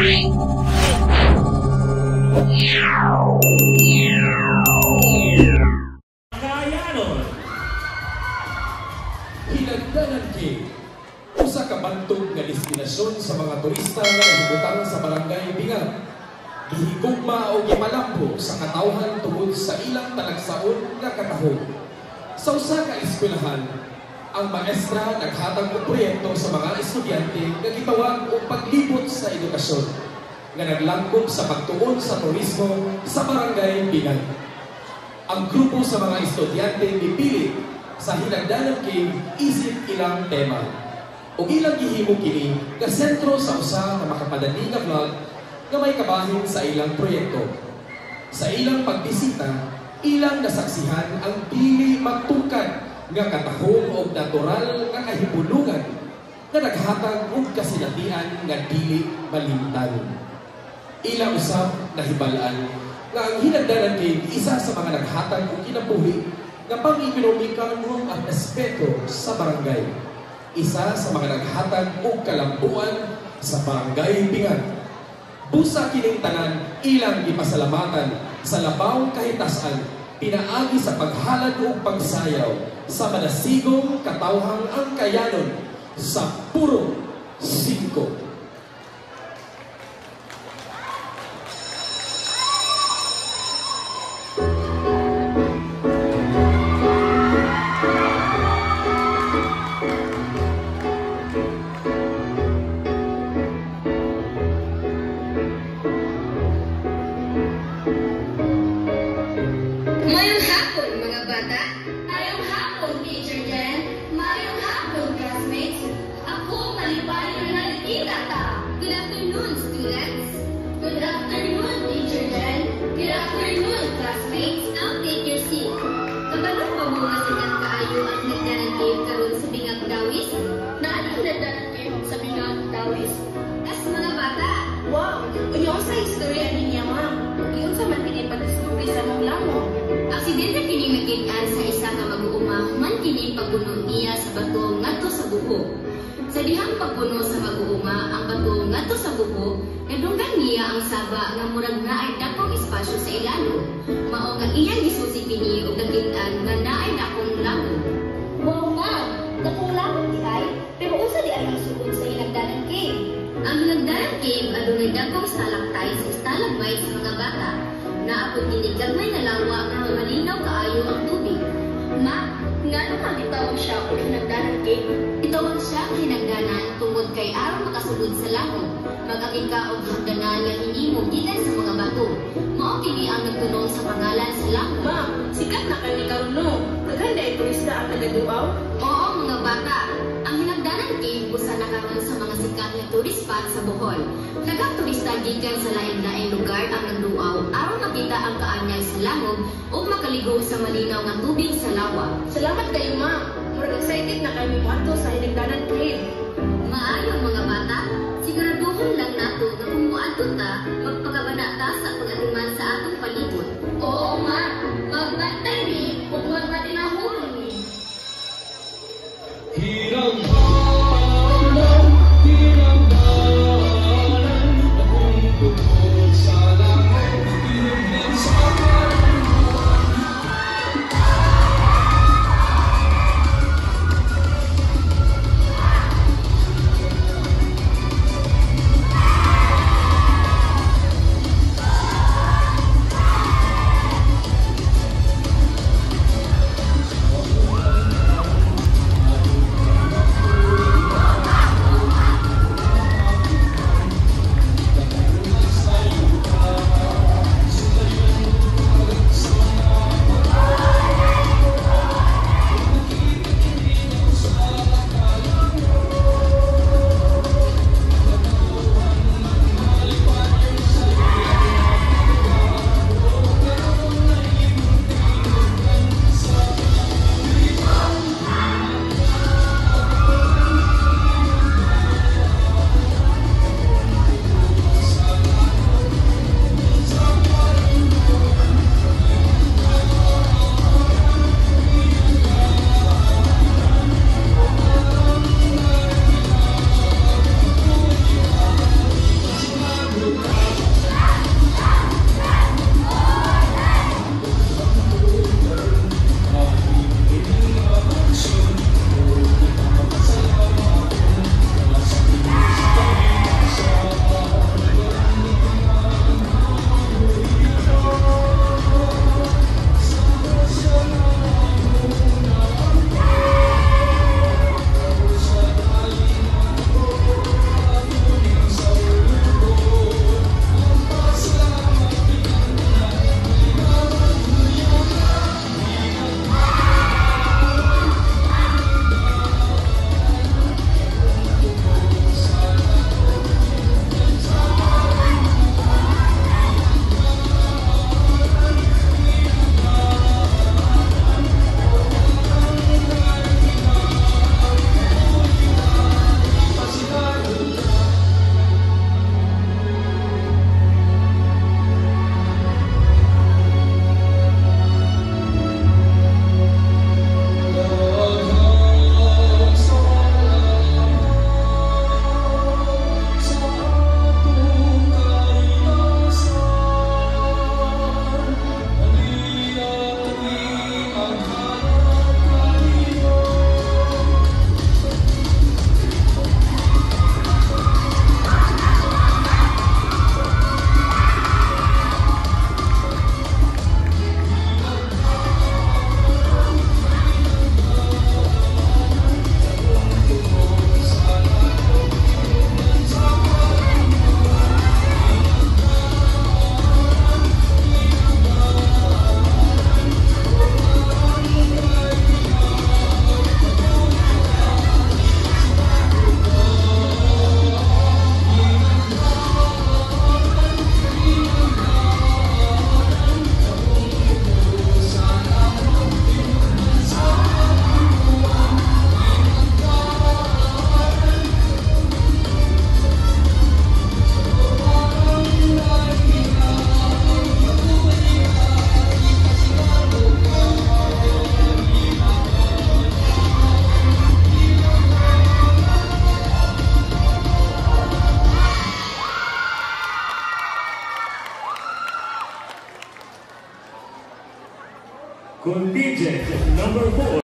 Kayanon Hinagdanan Cave, usa ka bantog nga destinasyon sa mga turista nga nahibutang sa barangay Bingan. Gihigugma o gimalambo sa katawhan tungod sa ilang talagsaon nga katahog. Sa usa ka eskwelahan, ang maestra naghatag og proyekto sa mga estudyante nga gitawag og paglibot sa edukasyon nga naglangkob sa pagtuon sa turismo sa barangay Bingan. Ang grupo sa mga estudyante dipili sa Hinagdanan Cave isip ilang tema. O ilang gihimo kini nga sentro sa usa ka makapadali nga vlog nga may kabahin sa ilang proyekto. Sa ilang pagbisita, ilang nasaksihan ang dili magtungkad nga katahong o natural nga kahibulungan nga naghatag og kasinatian nga dili malimtan. Ilang usab nahibalaan nga ang Hinagdanan Cave isa sa mga naghatag og kinabuhi nga pang-ekonomikong at aspeto sa barangay. Isa sa mga naghatag og kalambuan sa barangay Bingan. Busa kining tanan ilang gipasalamatan sa labaw kahitasan pinaagi sa paghalad ug pagsayaw sa manasigong katawhang ang kayanon sa puro 5. Aksidente kini nakit-an sa isa ka mag-uuma man kini pagpuno niya sa bato ngadto sa buho. Sa dihang pagpuno sa mag-uuma ang bato ngadto sa buho, nadunggan niya ang saba nga murag naay dakong espasyo sa ilalo. Mao nga iyang gisusi kini og nakit-an nga naay dakong lago. Wow, ma'am, dakong lago di ay, pero unsa di ay ang sugod sa Hinagdanan Cave? Ang Hinagdanan Cave adunay dakong stalactites o stalagmites sa mga bata. Naapod kini gagmay na lawa nga malinaw kaayo ang tubig. Ma, ngano ka gitawag siya og Hinagdanan Cave? Itawag siya ang Hinagdanan tungod kay aron makasulod sa langit. Mag-aging ka og hagdanan nga hinimo gikan sa mga bato. Mao kini ang nagtunog sa pangalan sa langit. Ma, sikat na kay ni karon no. Daghan day turista ang nagaduaw? Oo mga bata. Ang Hinagdanan Cave usa na karon sa mga sikat nga tourist spot sa Bohol. Daghang turista gikan sa lain-laing lugar ang nagduaw aron makita ang kaanyay sa langub ug makaligo sa malinaw nga tubig sa lawa. Salamat kayo, ma. Murag excited na kami moadto sa Hinagdanan Cave. Maayo mga bata, siguraduhon lang nato nga kung moadto ta, magpakabana ta sa pagatiman sa atong palibot. Oo, ma. Magbantay ni ug magmatinahon ni. Contingent number 4.